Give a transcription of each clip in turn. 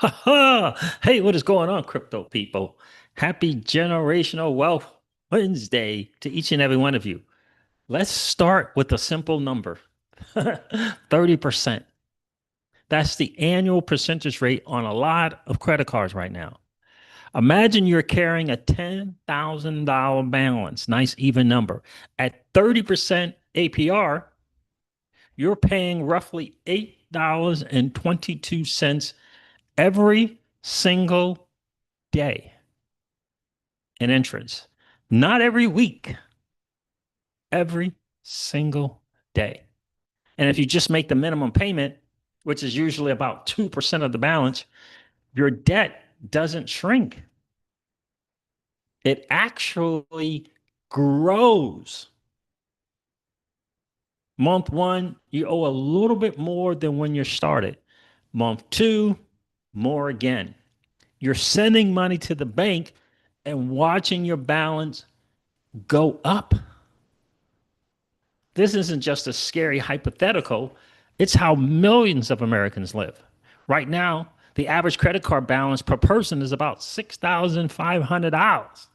Hey, what is going on, crypto people? Happy Generational Wealth Wednesday to each and every one of you. Let's start with a simple number 30%. That's the annual percentage rate on a lot of credit cards right now. Imagine you're carrying a $10,000 balance, nice even number. At 30% APR, you're paying roughly $8.22 every single day in interest. Not every week, every single day. And if you just make the minimum payment, which is usually about 2% of the balance, your debt doesn't shrink. It actually grows. Month one, you owe a little bit more than when you started. Month two, more again. You're sending money to the bank and watching your balance go up. This isn't just a scary hypothetical, it's how millions of Americans live. Right now, the average credit card balance per person is about $6,500.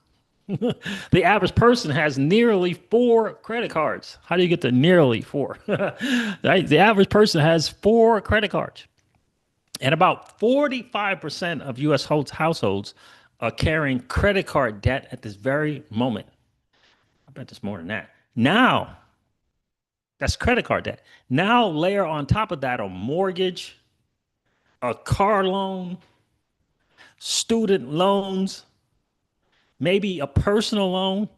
The average person has nearly four credit cards. How do you get to nearly four? Right? The average person has four credit cards. And about 45% of US households are carrying credit card debt at this very moment. I bet there's more than that. Now, that's credit card debt. Now layer on top of that a mortgage, a car loan, student loans, maybe a personal loan.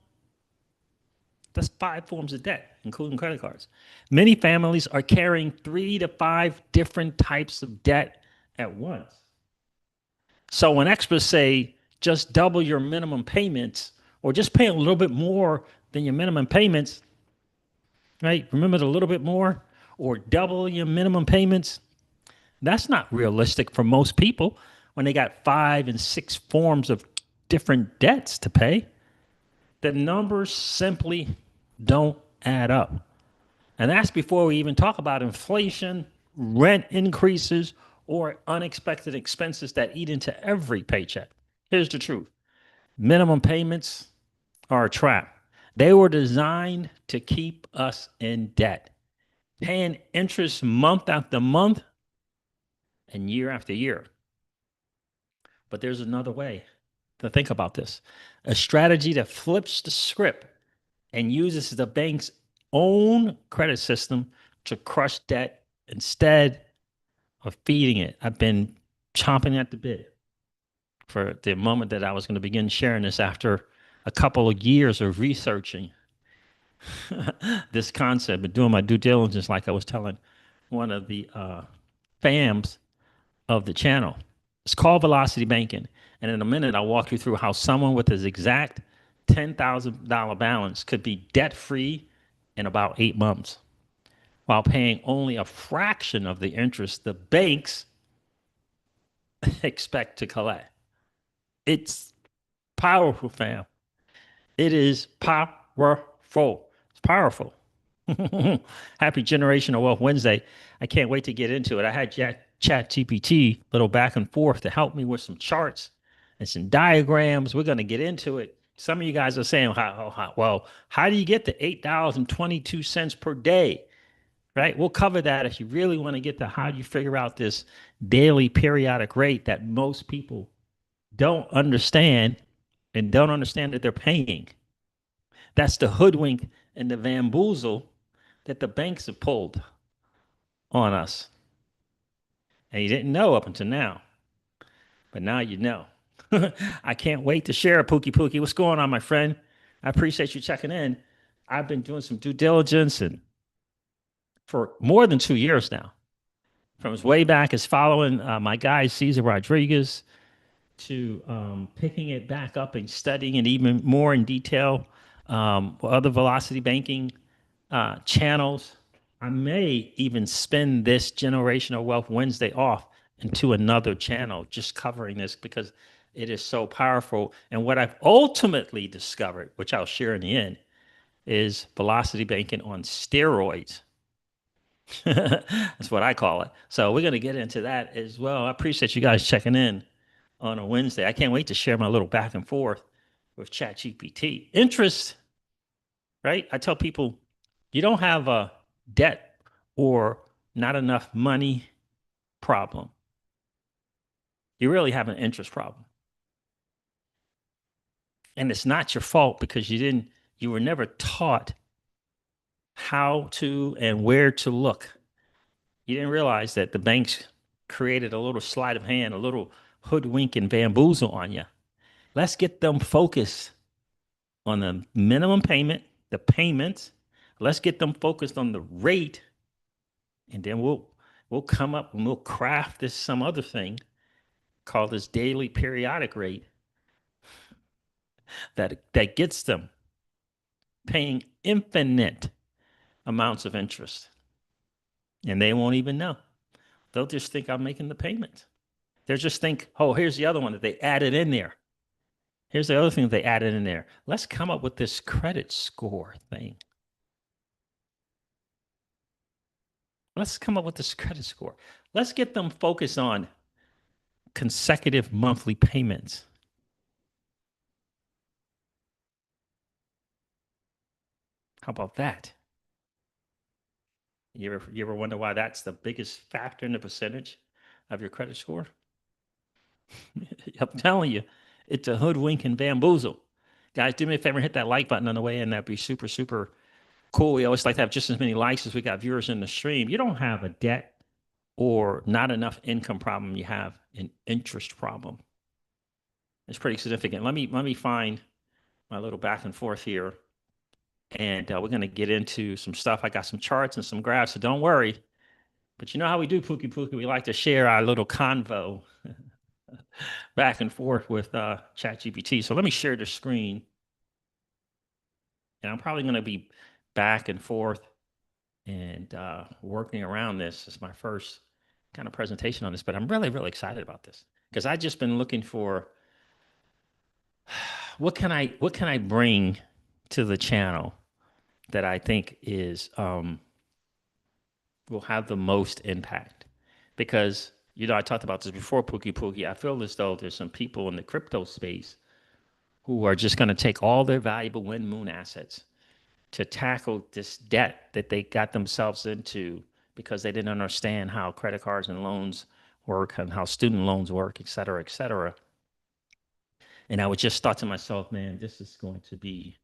That's five forms of debt, including credit cards. Many families are carrying 3 to 5 different types of debt at once. So when experts say just double your minimum payments or just pay a little bit more than your minimum payments, right? Remember the little bit more or double your minimum payments. That's not realistic for most people when they got 5 and 6 forms of different debts to pay. The numbers simply don't add up. And that's before we even talk about inflation, rent increases, or unexpected expenses that eat into every paycheck. Here's the truth: minimum payments are a trap. They were designed to keep us in debt, paying interest month after month and year after year. But there's another way to think about this: a strategy that flips the script and uses the bank's own credit system to crush debt instead of feeding it. I've been chomping at the bit for the moment that I was going to begin sharing this after a couple of years of researching this concept and doing my due diligence, like I was telling one of the fams of the channel. It's called Velocity Banking. And in a minute, I'll walk you through how someone with his exact $10,000 balance could be debt free in about 8 months while paying only a fraction of the interest the banks expect to collect. It's powerful, fam. It is powerful. It's powerful. Happy Generational Wealth Wednesday. I can't wait to get into it. I had Chat GPT, little back and forth, to help me with some charts and some diagrams. We're going to get into it. Some of you guys are saying, well, how do you get to $8.22 per day? Right? We'll cover that if you really want to get to how do you figure out this daily periodic rate that most people don't understand and don't understand that they're paying. That's the hoodwink and the bamboozle that the banks have pulled on us. And you didn't know up until now, but now you know. I can't wait to share Pookie Pookie. What's going on, my friend? I appreciate you checking in. I've been doing some due diligence and for more than 2 years now. From as way back as following my guy Cesar Rodriguez to picking it back up and studying it even more in detail. Other velocity banking channels. I may even spin this Generational Wealth Wednesday off into another channel just covering this because it is so powerful. And what I've ultimately discovered, which I'll share in the end, is velocity banking on steroids. That's what I call it. So we're going to get into that as well. I appreciate you guys checking in on a Wednesday. I can't wait to share my little back and forth with ChatGPT. Interest, right? I tell people you don't have a debt or not enough money problem. You really have an interest problem. And it's not your fault because you were never taught how to and where to look. You didn't realize that the banks created a little sleight of hand, a little hoodwink and bamboozle on you. Let's get them focused on the minimum payment, the payments. Let's get them focused on the rate, and then we'll come up and we'll craft this some other thing called this daily periodic rate that gets them paying infinite amounts of interest, and they won't even know. They'll just think I'm making the payment. They'll just think, oh, here's the other one that they added in there. Here's the other thing that they added in there. Let's come up with this credit score thing. Let's come up with this credit score. Let's get them focused on consecutive monthly payments. How about that? You ever wonder why that's the biggest factor in the percentage of your credit score? I'm telling you, it's a hoodwink and bamboozle. Guys, do me a favor, hit that like button on the way, and that'd be super, super cool. We always like to have just as many likes as we got viewers in the stream. You don't have a debt or not enough income problem. You have an interest problem. It's pretty significant. Let me find my little back and forth here, and we're going to get into some stuff. I got some charts and some graphs, so don't worry. But you know how we do, Pookie Pookie. We like to share our little convo back and forth with ChatGPT. So let me share the screen, and I'm probably going to be back and forth and working around this. It's my first kind of presentation on this, but I'm really, really excited about this because I've just been looking for what can I bring to the channel that I think is will have the most impact. Because I talked about this before, Pookie Pookie. I feel as though there's some people in the crypto space who are just going to take all their valuable wind moon assets to tackle this debt that they got themselves into because they didn't understand how credit cards and loans work and how student loans work, et cetera, et cetera. And I would just thought to myself, man, this is going to be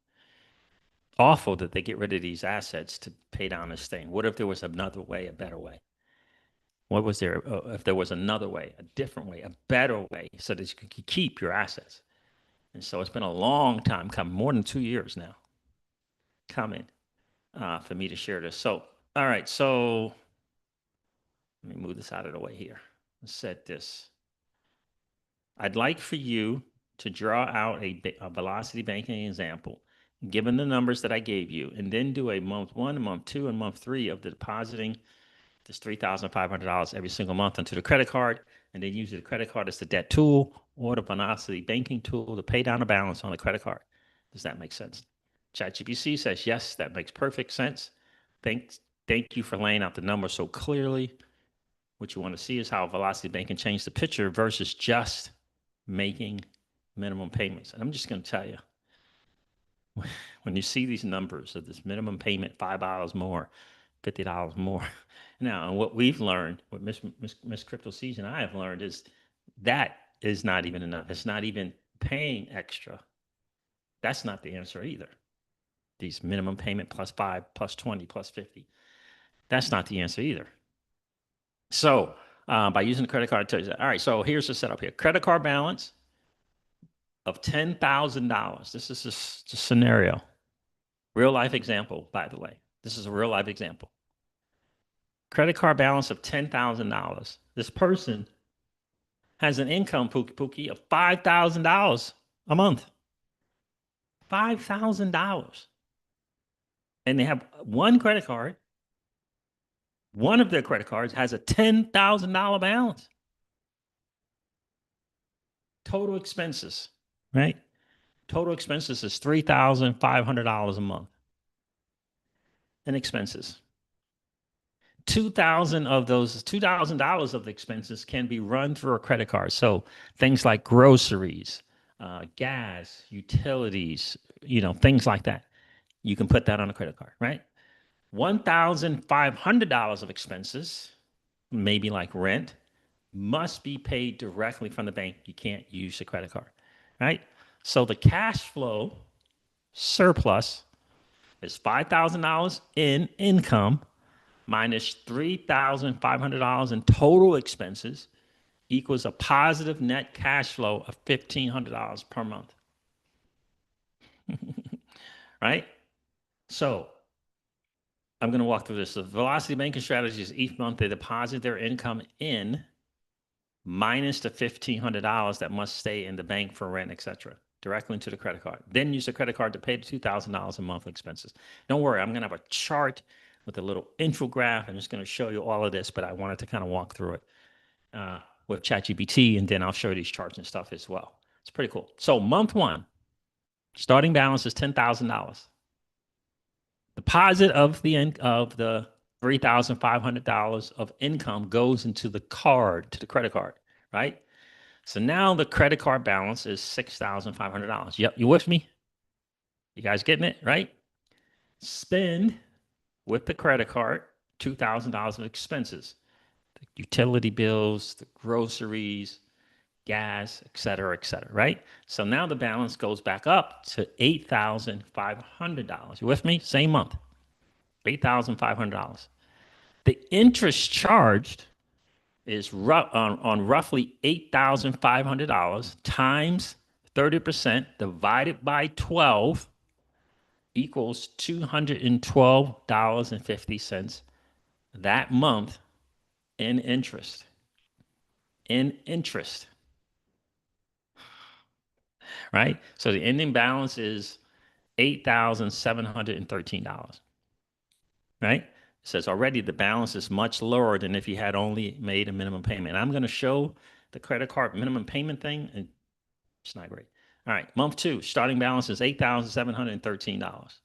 awful that they get rid of these assets to pay down this thing. What if there was another way, a better way? What was there if there was another way, a different way, a better way, so that you could keep your assets? And so it's been a long time coming, more than 2 years now, coming for me to share this. So, all right, so let me move this out of the way here. Let's set this. I'd like for you to draw out a velocity banking example, given the numbers that I gave you, and then do a month one, month two, and month three of the depositing this $3,500 every single month onto the credit card, and then use the credit card as the debt tool or the velocity banking tool to pay down a balance on the credit card. Does that make sense? ChatGPT says, yes, that makes perfect sense. Thank you for laying out the numbers so clearly. What you want to see is how velocity banking changed the picture versus just making minimum payments. And I'm just going to tell you, when you see these numbers of this minimum payment, $5 more, $50 more. Now, and what we've learned, what Miss Crypto Season and I have learned is that is not even enough. It's not even paying extra. That's not the answer either. These minimum payment plus 5, plus 20, plus 50. That's not the answer either. So by using the credit card, all right, so here's the setup here. Credit card balance of $10,000. This is just a scenario. Real life example, by the way. This is a real life example. Credit card balance of $10,000. This person has an income, Pookie Pookie, of $5,000 a month. $5,000. And they have one credit card. One of their credit cards has a $10,000 balance. Total expenses, right? Total expenses is $3,500 a month in expenses. 2,000 of those $2,000 of the expenses can be run through a credit card. So things like groceries, gas, utilities, things like that. You can put that on a credit card, right? $1,500 of expenses, maybe like rent, must be paid directly from the bank. You can't use a credit card, right? So the cash flow surplus is $5,000 in income minus $3,500 in total expenses equals a positive net cash flow of $1,500 per month, right? So I'm going to walk through this. The Velocity Banking strategy is each month they deposit their income in minus the $1,500 that must stay in the bank for rent, etc., directly into the credit card. Then use the credit card to pay the $2,000 in monthly expenses. Don't worry, I'm going to have a chart with a little infograph. I'm just going to show you all of this, but I wanted to kind of walk through it with ChatGPT, and then I'll show you these charts and stuff as well. It's pretty cool. So month one, starting balance is $10,000. Deposit of the $3,500 of income goes into the card, to the credit card, right? So now the credit card balance is $6,500. Yep, you with me? You guys getting it, right? Spend with the credit card $2,000 of expenses, the utility bills, the groceries, gas, et cetera, right? So now the balance goes back up to $8,500. You with me? Same month, $8,500. The interest charged is on roughly $8,500 times 30% divided by 12 equals $212.50 that month in interest. In interest. Right? So the ending balance is $8,713. Right? It says already the balance is much lower than if you had only made a minimum payment. And I'm going to show the credit card minimum payment thing, and it's not great. All right, month two, starting balance is $8,713.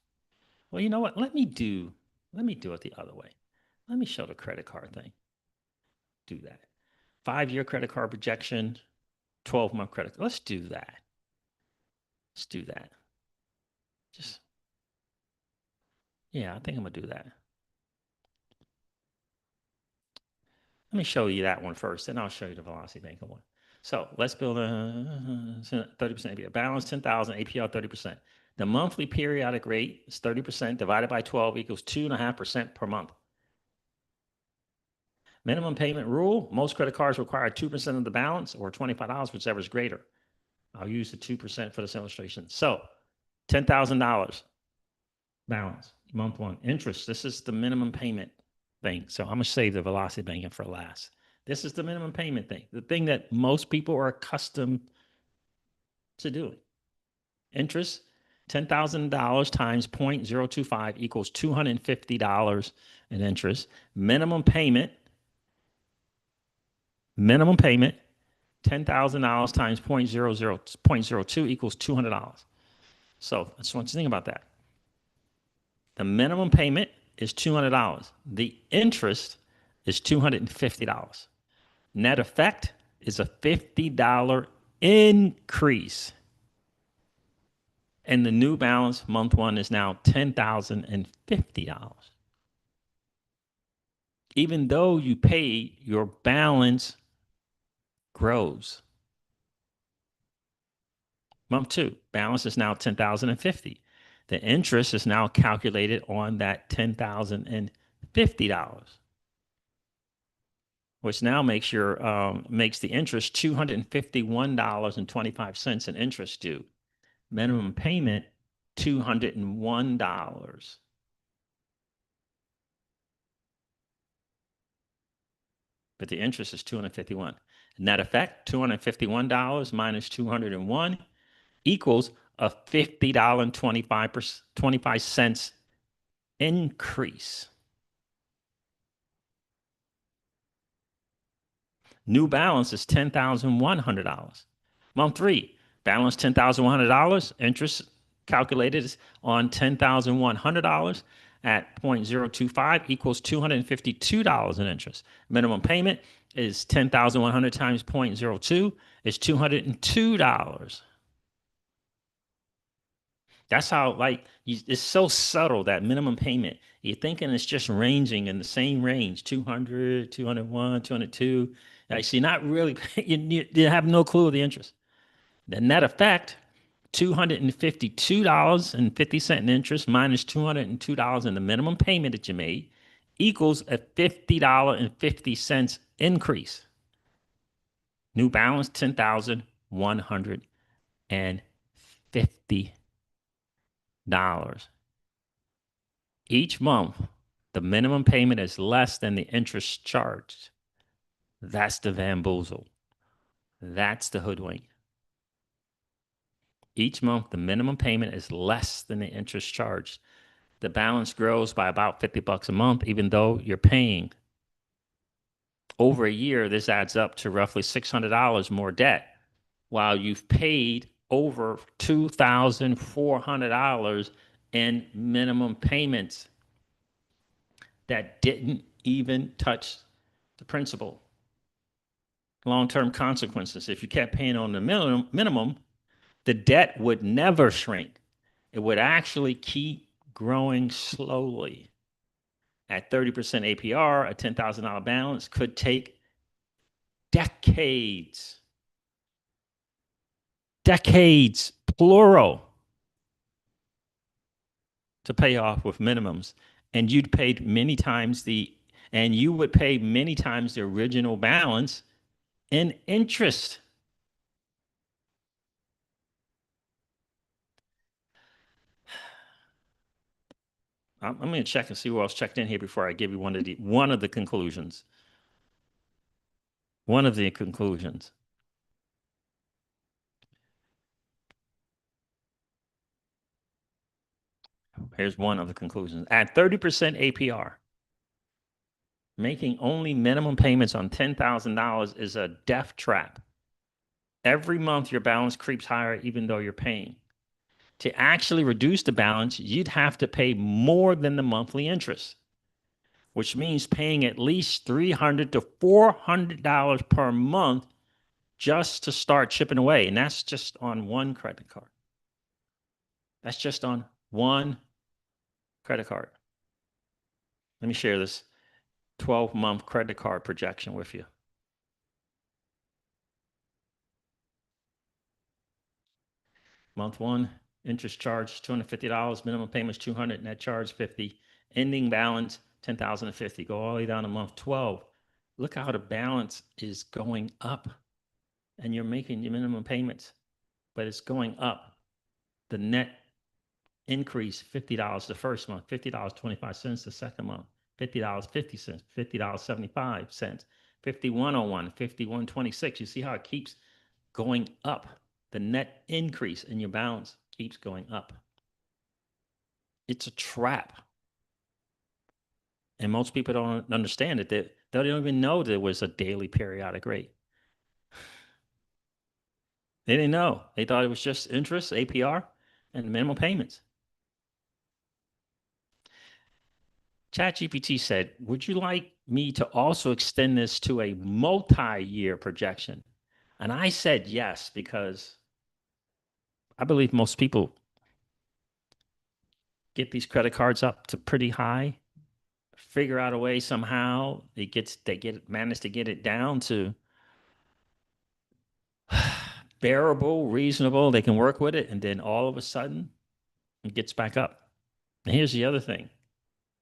Well, you know what? Let me do it the other way. Let me show the credit card thing. Do that. 5-year credit card projection, 12-month credit. Let's do that. Let's do that. Yeah, I think I'm gonna do that. Let me show you that one first, then I'll show you the Velocity Banking one. So let's build a 30% APR. Balance 10,000, APR 30%. The monthly periodic rate is 30% divided by 12 equals 2.5% per month. Minimum payment rule, most credit cards require 2% of the balance or $25, whichever is greater. I'll use the 2% for this illustration. So $10,000 balance, month one. Interest, this is the minimum payment thing. So I'm going to save the Velocity Banking for last. This is the minimum payment thing, the thing that most people are accustomed to doing. Interest, $10,000 times 0.025 equals $250 in interest. Minimum payment, $10,000 times 0.02 equals $200. So I just want you to think about that. The minimum payment is $200. The interest is $250. Net effect is a $50 increase. And the new balance, month one, is now $10,050. Even though you pay, your balance grows. Month two, balance is now $10,050. The interest is now calculated on that $10,050, which now makes the interest $251.25 in interest due. Minimum payment $201. But the interest is $251. Net effect, $251 minus $201 equals a $50.25 increase. New balance is $10,100. Month three, balance $10,100. Interest calculated on $10,100. at 0.025 equals $252 in interest. Minimum payment is 10,100 times 0.02 is $202. That's how, like, it's so subtle, that minimum payment. You're thinking it's just ranging in the same range, 200, 201, 202. Like, so you're not really, you have no clue of the interest. The net effect, $252.50 in interest minus $202 in the minimum payment that you made equals a $50.50 increase. New balance, $10,150. Each month, the minimum payment is less than the interest charged. That's the bamboozle. That's the hoodwink. Each month, the minimum payment is less than the interest charged. The balance grows by about $50 a month, even though you're paying. Over a year, this adds up to roughly $600 more debt, while you've paid over $2,400 in minimum payments that didn't even touch the principal. Long-term consequences. If you kept paying on the minimum, the debt would never shrink. It would actually keep growing slowly. At 30% APR, a $10,000 balance could take decades, plural, to pay off with minimums. And you would pay many times the original balance in interest. I'm going to check and see who else checked in here before I give you one of the conclusions. One of the conclusions. Here's one of the conclusions. At 30% APR, making only minimum payments on $10,000 is a death trap. Every month, your balance creeps higher, even though you're paying. To actually reduce the balance, you'd have to pay more than the monthly interest, which means paying at least $300 to $400 per month just to start chipping away. And that's just on one credit card. That's just on one credit card. Let me share this 12-month credit card projection with you. Month one, interest charge $250, minimum payments $200, net charge $50, ending balance $10,050. Go all the way down to month 12. Look how the balance is going up, and you're making your minimum payments, but it's going up. The net increase, $50 the first month, $50.25 the second month, $50.50, $50.75, $51.01, $51.26. You see how it keeps going up? The net increase in your balance keeps going up. It's a trap. And most people don't understand it. They don't even know there was a daily periodic rate. They didn't know. They thought it was just interest, APR, and minimum payments. ChatGPT said, would you like me to also extend this to a multi-year projection? And I said yes, because I believe most people get these credit cards up to pretty high, figure out a way somehow manage to get it down to bearable, reasonable. They can work with it, and then all of a sudden it gets back up. And here's the other thing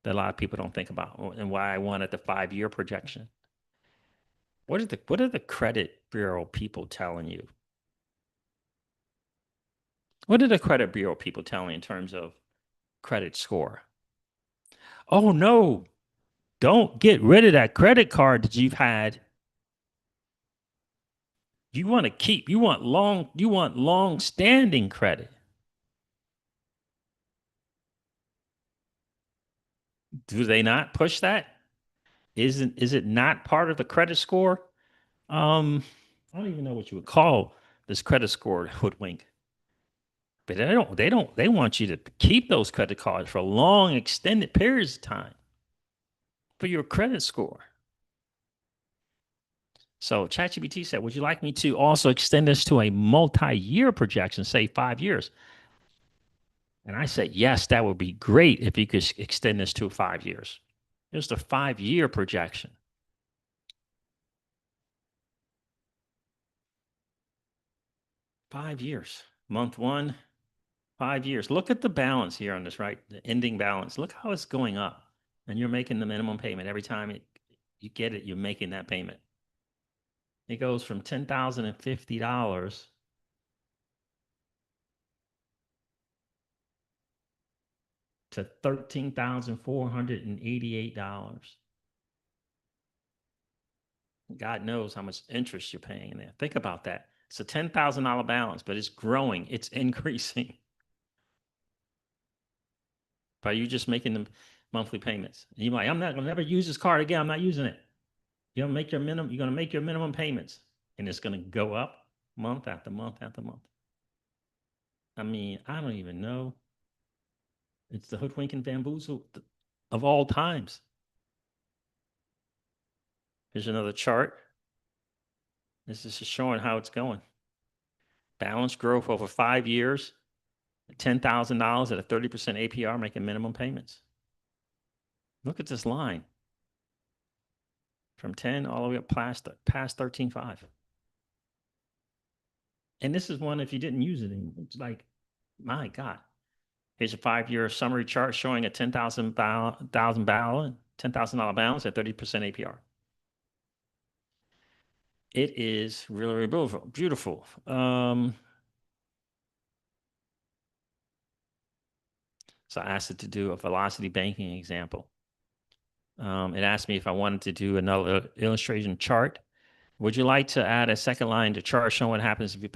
that a lot of people don't think about, and why I wanted the 5-year projection. What are the credit bureau people telling you? What are the credit bureau people telling you in terms of credit score? Oh no, don't get rid of that credit card that you've had. You want long-standing credit. Do they not push that? Is it not part of the credit score? I don't even know what you would call this credit score hoodwink. But they want you to keep those credit cards for long, extended periods of time for your credit score. So ChatGPT said, would you like me to also extend this to a multi-year projection, say 5 years? And I said, yes, that would be great if you could extend this to 5 years. Here's the 5 year projection. 5 years. Month one, 5 years. Look at the balance here on this, right? The ending balance. Look how it's going up. And you're making the minimum payment. Every time you get it, you're making that payment. It goes from $10,050 to $13,488. God knows how much interest you're paying in there. Think about that. It's a $10,000 balance, but it's growing, it's increasing by you just making the monthly payments. And you're like, I'm not going to never use this card again. I'm not using it. You're going to make your minimum, you're going to make your minimum payments, and it's going to go up month after month after month. I mean, I don't even know. It's the hoodwink and bamboozle of all times. Here's another chart. This is just showing how it's going. Balance growth over 5 years, $10,000 at a 30% APR, making minimum payments. Look at this line from 10 all the way up past 13.5. And this is one if you didn't use it, it's like, my God. Here's a 5 year summary chart showing a $10,000 balance at 30% APR. It is really, really beautiful. Beautiful. So I asked it to do a velocity banking example. It asked me if I wanted to do another illustration chart. Would you like to add a second line to chart showing what happens if you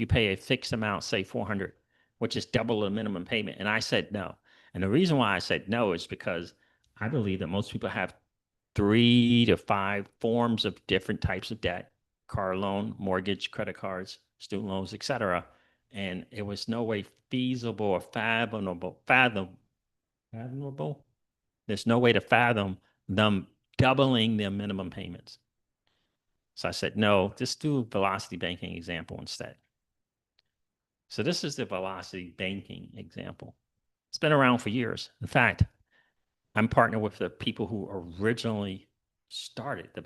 pay a fixed amount, say 400, which is double the minimum payment? And I said no. And the reason why I said no is because I believe that most people have 3 to 5 forms of different types of debt: car loan, mortgage, credit cards, student loans, etc. And it was no way feasible or fathomable. There's no way to fathom them doubling their minimum payments. So I said, no, just do a velocity banking example instead. So this is the velocity banking example. It's been around for years. In fact, I'm partnered with the people who originally started the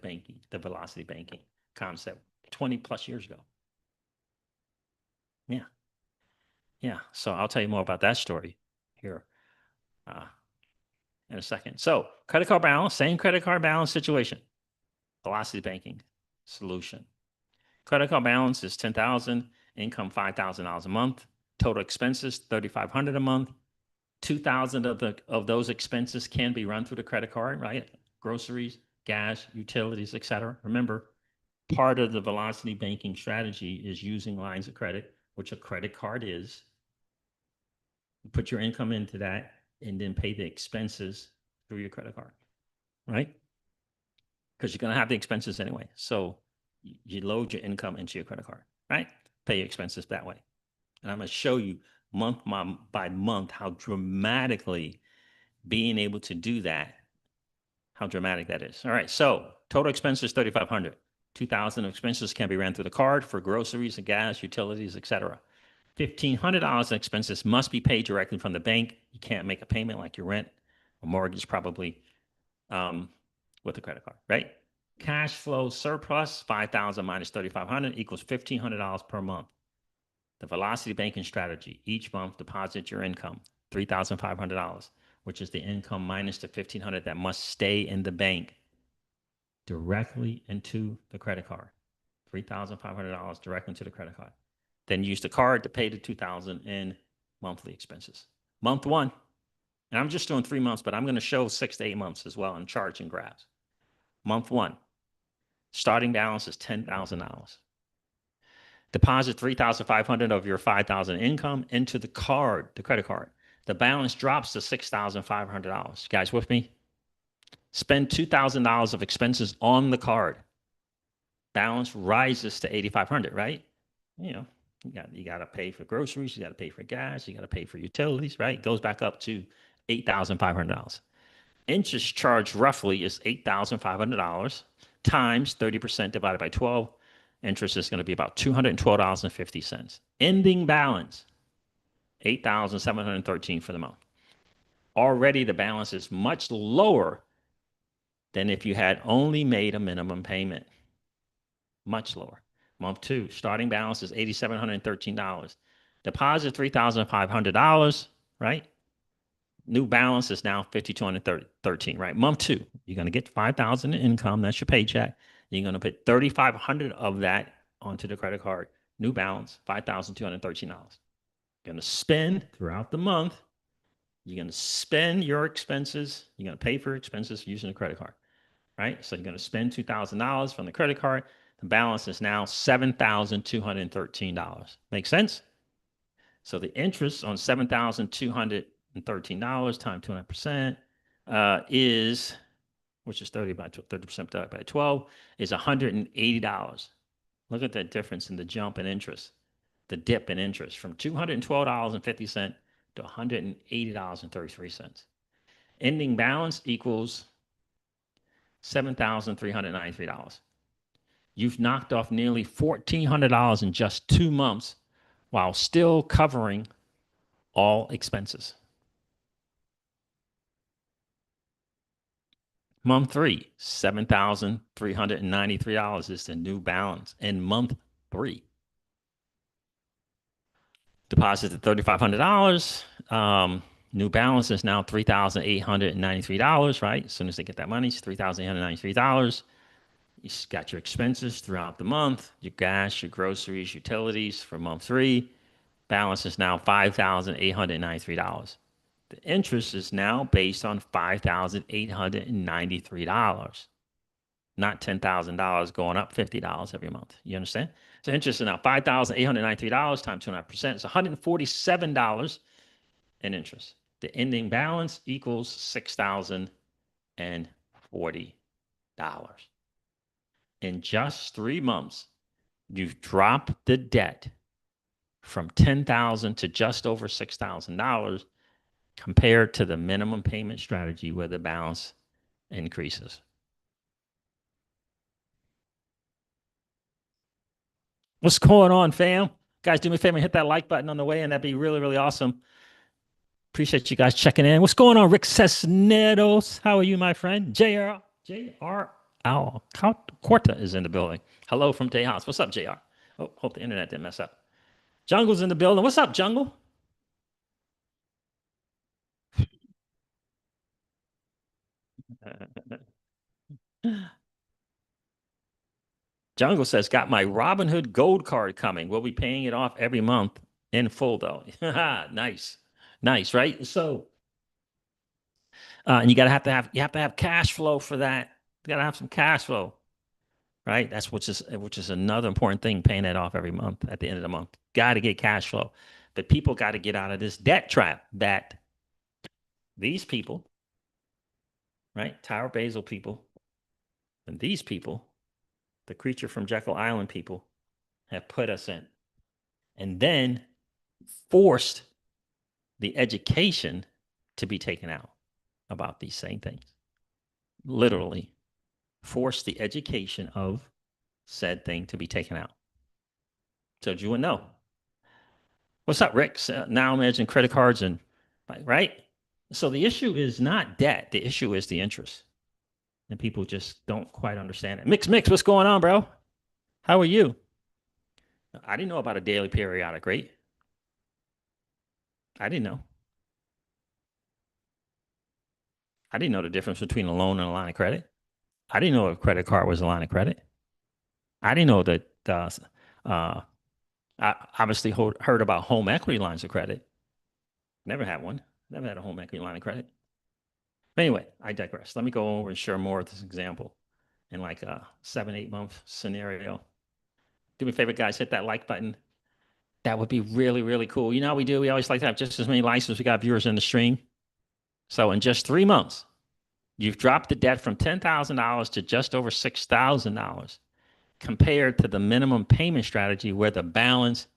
velocity banking concept 20 plus years ago. Yeah. Yeah. So I'll tell you more about that story here in a second. So credit card balance, same credit card balance situation, velocity banking solution. Credit card balance is 10,000, income $5,000 a month, total expenses 3,500 a month. 2,000 of those expenses can be run through the credit card, right? Groceries, gas, utilities, etc. Remember, part of the velocity banking strategy is using lines of credit, which a credit card is. You put your income into that and then pay the expenses through your credit card, right? Because you're going to have the expenses anyway. So you load your income into your credit card, right? Pay your expenses that way. And I'm going to show you month by month how dramatically being able to do that, how dramatic that is. All right. So total expenses 3,500. 2,000 expenses can be ran through the card for groceries and gas, utilities, etc. $1,500 in expenses must be paid directly from the bank. You can't make a payment like your rent or mortgage, probably with a credit card, right? Cash flow surplus, 5,000 minus 3,500 equals $1,500 per month. The velocity banking strategy: each month deposit your income, $3,500, which is the income minus the $1,500 that must stay in the bank, directly into the credit card. $3,500 directly into the credit card. Then use the card to pay the $2,000 in monthly expenses. Month one, and I'm just doing 3 months, but I'm going to show 6 to 8 months as well in charts and graphs. Month one, starting balance is $10,000. Deposit 3,500 of your 5,000 income into the card, the credit card. The balance drops to $6,500. Guys with me? Spend $2,000 of expenses on the card. Balance rises to 8,500, right? You know, You got to pay for groceries, you got to pay for gas, you got to pay for utilities, right? It goes back up to $8,500. Interest charge roughly is $8,500 times 30% divided by 12. Interest is going to be about $212.50. Ending balance, 8,713 for the month. Already the balance is much lower than if you had only made a minimum payment. Much lower. Month two, starting balance is $8,713. Deposit $3,500, right? New balance is now $5,213, right? Month two, you're going to get $5,000 in income. That's your paycheck. You're going to put $3,500 of that onto the credit card. New balance, $5,213. You're going to spend throughout the month. You're going to spend your expenses. You're going to pay for expenses using a credit card, right? So you're going to spend $2,000 from the credit card. The balance is now $7,213. Make sense? So the interest on $7,213 times 200% is, which is 30% by 12, is $180. Look at that difference in the jump in interest, the dip in interest from $212.50 to $180.33. Ending balance equals $7,393. You've knocked off nearly $1,400 in just 2 months while still covering all expenses. Month three, $7,393 is the new balance in month three. Deposit at $3,500. New balance is now $3,893, right? As soon as they get that money, it's $3,893. You got your expenses throughout the month, your gas, your groceries, utilities for month three. Balance is now $5,893. The interest is now based on $5,893, not $10,000 going up $50 every month. You understand? So interest is now $5,893 times 2.5%. It's $147 in interest. The ending balance equals $6,040. In just 3 months, you've dropped the debt from $10,000 to just over $6,000 compared to the minimum payment strategy where the balance increases. What's going on, fam? Guys, do me a favor and hit that like button on the way, and that'd be really, really awesome. Appreciate you guys checking in. What's going on, Rick Cisneros? How are you, my friend? JR Corta is in the building. Hello from Tejas. What's up, JR? Oh, hope the internet didn't mess up. Jungle's in the building. What's up, Jungle? Jungle says, got my Robinhood Gold card coming. We'll be paying it off every month in full, though. Nice. Nice, right? So, and you have to have cash flow for that. You got to have some cash flow, right? That's which is another important thing, paying that off every month at the end of the month. Got to get cash flow. But people got to get out of this debt trap that these people, right? Tower Basil people, and these people, the creature from Jekyll Island people, have put us in. And then forced the education to be taken out about these same things. Literally forced the education of said thing to be taken out. So you would know. What's up, Rick? Now imagine credit cards and right. So the issue is not debt. The issue is the interest. And people just don't quite understand it. Mix, what's going on, bro? How are you? I didn't know about a daily periodic rate. I didn't know. I didn't know the difference between a loan and a line of credit. I didn't know a credit card was a line of credit. I didn't know that. I obviously heard about home equity lines of credit. Never had one. Never had a home equity line of credit. But anyway, I digress. Let me go over and share more of this example in like a 7-8 month scenario. Do me a favor, guys, hit that like button. That would be really, really cool. You know how we do? We always like to have just as many likes as we got viewers in the stream. So in just 3 months, you've dropped the debt from $10,000 to just over $6,000 compared to the minimum payment strategy where the balance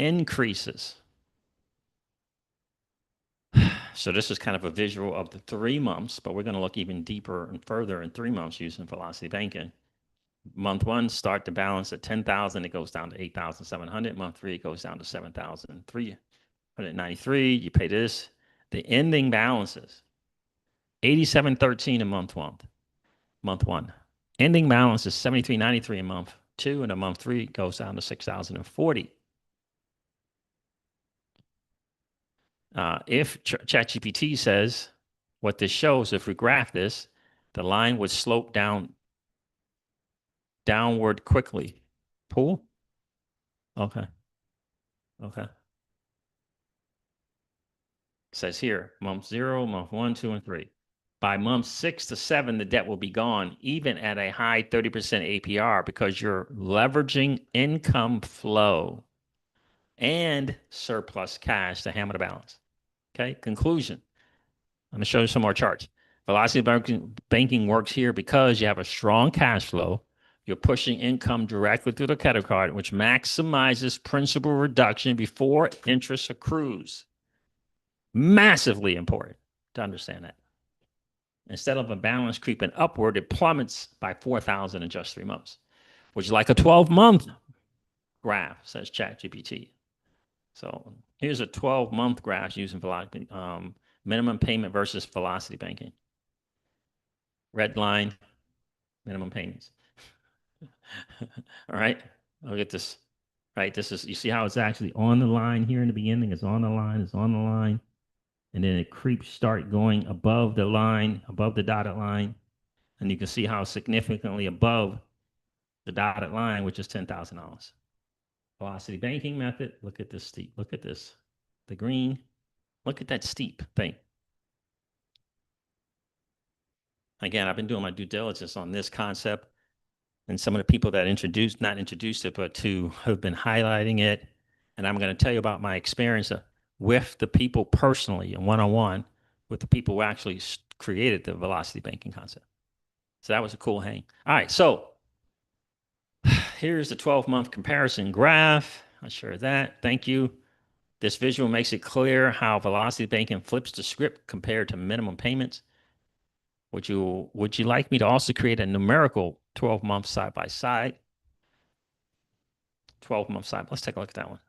increases. So this is kind of a visual of the 3 months, but we're going to look even deeper and further in 3 months using velocity banking. Month one, start the balance at 10,000. It goes down to 8,700. Month three, it goes down to 7,393. You pay this. The ending balances 87.13 in month one. Month one. Ending balance is 73.93 in month two, and in month three it goes down to 6,040. If ChatGPT says what this shows, if we graph this, the line would slope downward quickly. Pool? Okay. Okay. It says here, month 0, month 1, 2, and 3. By month 6 to 7, the debt will be gone, even at a high 30% APR, because you're leveraging income flow and surplus cash to hammer the balance. Okay. Conclusion. I'm going to show you some more charts. Velocity banking works here because you have a strong cash flow. You're pushing income directly through the credit card, which maximizes principal reduction before interest accrues. Massively important to understand that. Instead of a balance creeping upward, it plummets by 4,000 in just 3 months, which is like a 12-month graph, says ChatGPT. So here's a 12-month graph using velocity, minimum payment versus velocity banking. Red line, minimum payments. All right, look at this. Right, this is, you see how it's actually on the line here in the beginning. It's on the line. It's on the line, and then it creeps start going above the line, above the dotted line, and you can see how significantly above the dotted line, which is $10,000. Velocity banking method. Look at this steep. Look at this. The green. Look at that steep thing. Again, I've been doing my due diligence on this concept, and some of the people that not introduced it, but to have been highlighting it. And I'm going to tell you about my experience with the people personally and one-on-one with the people who actually created the velocity banking concept. So that was a cool hang. All right, so here's the 12-month comparison graph. I'll share that. Thank you. This visual makes it clear how velocity banking flips the script compared to minimum payments. Would you like me to also create a numerical 12-month side by side? 12-month side. Let's take a look at that one.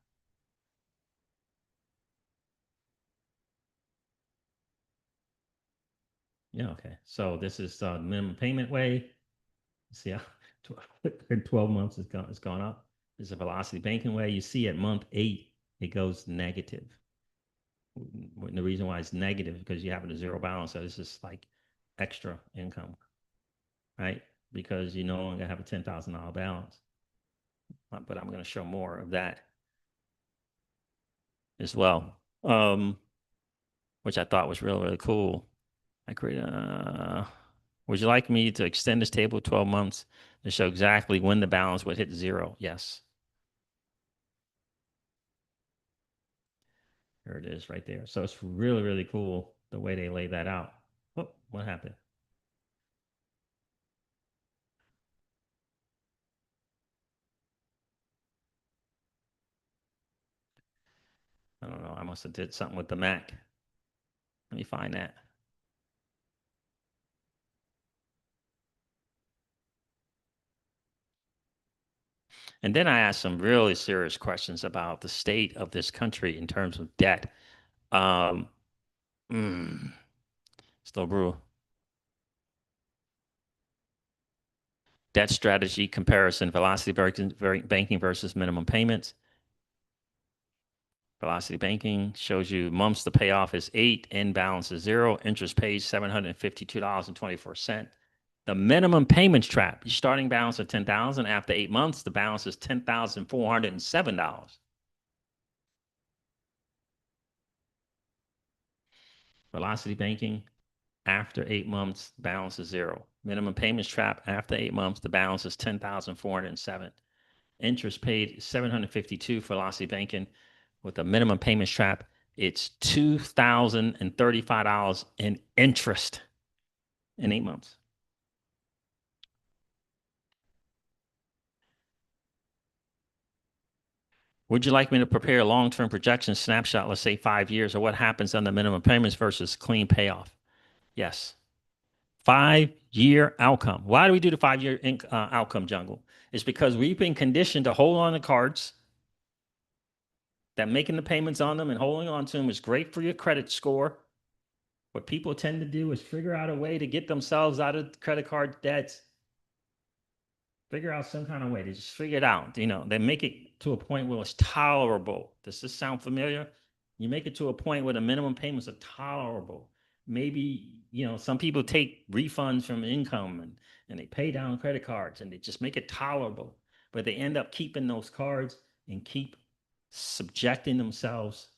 Yeah, okay. So this is the minimum payment way. See how 12 months has gone up. This is a velocity banking way. You see at month 8, it goes negative. The reason why it's negative is because you have a zero balance. So this is like extra income, right? Because you no longer have a $10,000 balance. But I'm going to show more of that as well, which I thought was really, really cool. I created would you like me to extend this table 12 months to show exactly when the balance would hit 0? Yes. There it is right there. So it's really, really cool the way they lay that out. Oh, what happened? I don't know. I must have did something with the Mac. Let me find that. And then I asked some really serious questions about the state of this country in terms of debt. Um, mm, Still brew. Debt strategy comparison, velocity banking versus minimum payments. Velocity banking shows you months to pay off is 8, end balance is 0, interest paid $752.24. The minimum payments trap, your starting balance of 10,000. After 8 months, the balance is $10,407. Velocity banking, after 8 months, balance is 0. Minimum payments trap, after 8 months, the balance is 10,407. Interest paid 752 for velocity banking. With a minimum payments trap, it's $2,035 in interest in 8 months. Would you like me to prepare a long-term projection snapshot, let's say 5 years, or what happens on the minimum payments versus clean payoff? Yes. 5-year outcome. Why do we do the 5-year outcome, Jungle? It's because we've been conditioned to hold on to cards, that making the payments on them and holding on to them is great for your credit score. What people tend to do is figure out a way to get themselves out of credit card debts, figure out some kind of way to just figure it out. They make it to a point where it's tolerable. Does this sound familiar? You make it to a point where the minimum payments are tolerable. Maybe, some people take refunds from income and they pay down credit cards and they just make it tolerable, but they end up keeping those cards and keep subjecting themselves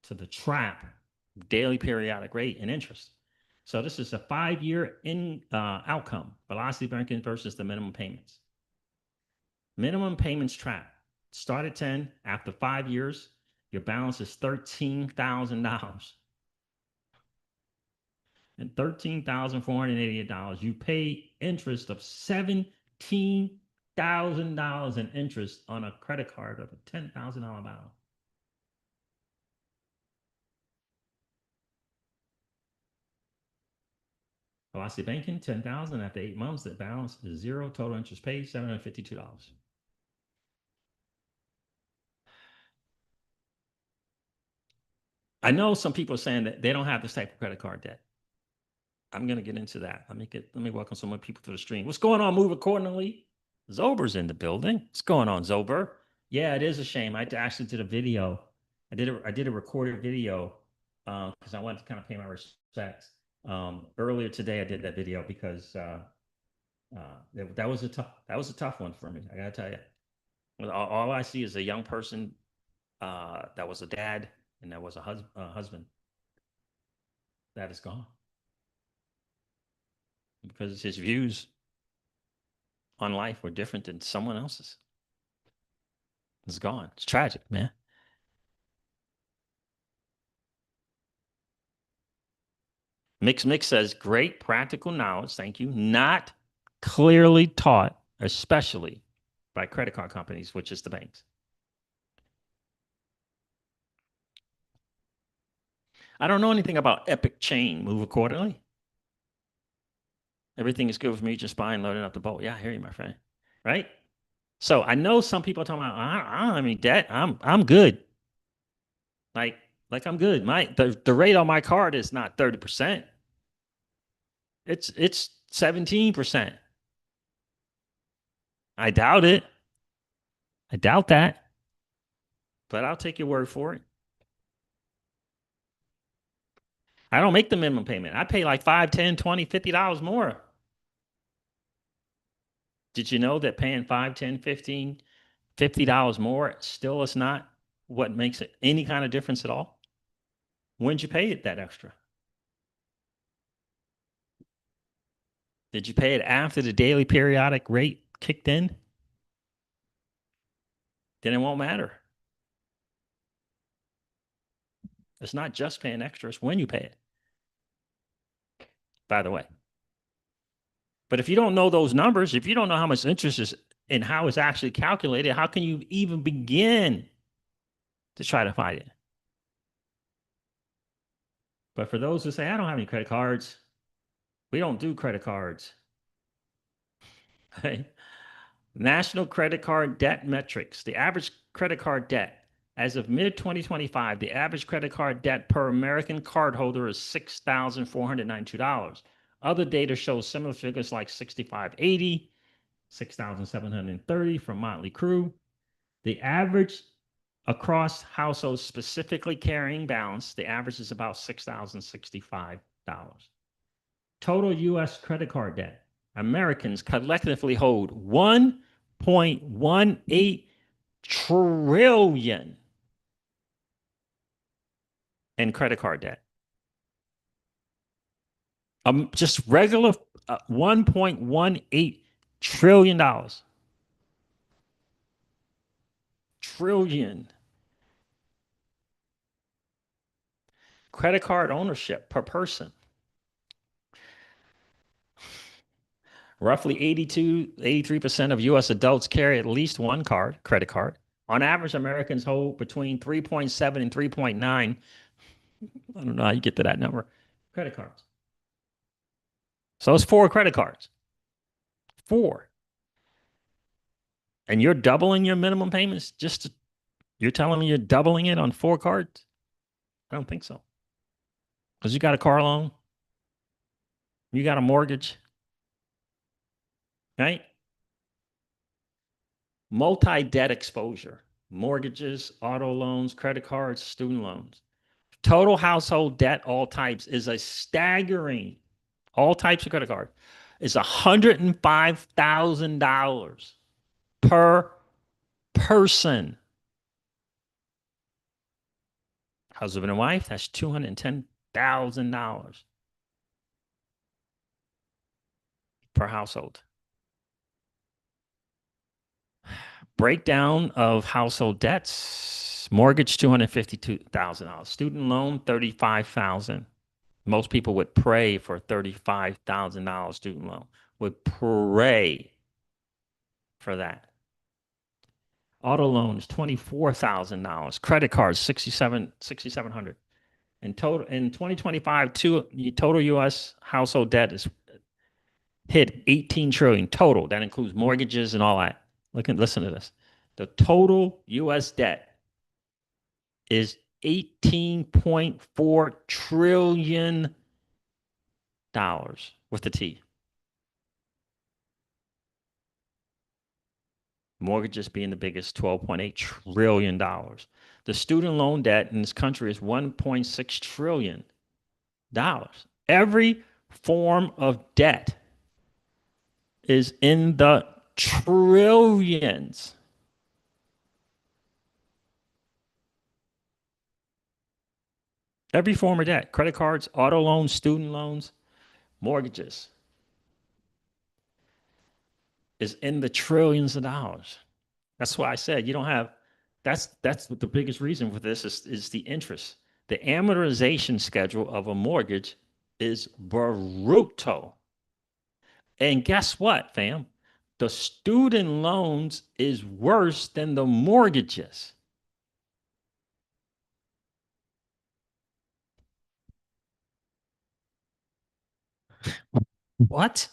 to the trap, daily periodic rate and interest. So this is a 5-year outcome, velocity banking versus the minimum payments. Minimum payments trap. Start at 10. After 5 years, your balance is $13,000. And $13,488. You pay interest of $17,000 in interest on a credit card of a $10,000 balance. Velocity Banking, $10,000. After 8 months, the balance is zero. Total interest paid, $752. I know some people are saying that they don't have this type of credit card debt. I'm going to get into that. Let me welcome some more people to the stream. What's going on? Move accordingly. Zober's in the building. What's going on, Zober? Yeah, it is a shame. I actually did a video. I did a recorded video because I wanted to kind of pay my respects. Earlier today, I did that video because that was a tough one for me. I gotta tell you. All I see is a young person that was a dad and that was a husband that is gone because his views on life were different than someone else's. It's gone. It's tragic, man. Mix says great practical knowledge. Thank you. Not clearly taught, especially by credit card companies, which is the banks. I don't know anything about Epic Chain. Move accordingly. Everything is good with me, just buying, loading up the boat. Yeah, I hear you, my friend. Right? So I know some people are talking about, I don't have any debt. I'm good. Like I'm good. The rate on my card is not 30%. It's 17%. I doubt it. I doubt that. But I'll take your word for it. I don't make the minimum payment. I pay like $5, $10, $20, $50 more. Did you know that paying $5, $10, $15, $50 more still is not what makes it any kind of difference at all? When'd you pay it that extra? Did you pay it after the daily periodic rate kicked in? Then it won't matter. It's not just paying extra, it's when you pay it, by the way. But if you don't know those numbers, if you don't know how much interest is and how it's actually calculated, how can you even begin to try to fight it? But for those who say, I don't have any credit cards, we don't do credit cards. Okay? National credit card debt metrics. The average credit card debt as of mid 2025, the average credit card debt per American cardholder is $6,492. Other data shows similar figures like 6,580, 6,730 from Motley Crue. The average across households specifically carrying balance, the average is about $6,065. Total U.S. credit card debt. Americans collectively hold 1.18 trillion in credit card debt. Just regular $1.18 trillion. Trillion. Credit card ownership per person. Roughly 82, 83% of US adults carry at least one credit card. On average, Americans hold between 3.7 and 3.9. I don't know how you get to that number. Credit cards. So it's four credit cards. Four. And you're doubling your minimum payments you're telling me you're doubling it on four cards? I don't think so. Because you got a car loan, you got a mortgage, right? Multi-debt exposure, mortgages, auto loans, credit cards, student loans. Total household debt, all types, is a staggering, all types of credit card, is $105,000 per person. Husband and wife, that's $210,000 per household. Breakdown of household debts: mortgage, $252,000, student loan, $35,000. Most people would pray for $35,000 student loan, would pray for that. Auto loans, $24,000. Credit cards, 6,700. In total, in 2025, total U.S. household debt is hit 18 trillion total. That includes mortgages and all that. Listen to this. The total U.S. debt is $18.4 trillion with the T. Mortgages being the biggest, $12.8 trillion. The student loan debt in this country is $1.6 trillion. Every form of debt is in the trillions. Every form of debt: credit cards, auto loans, student loans, mortgages, is in the trillions of dollars. That's why I said you don't have. That's the biggest reason for this is the interest. The amortization schedule of a mortgage is brutal. And guess what, fam? The student loans is worse than the mortgages. What?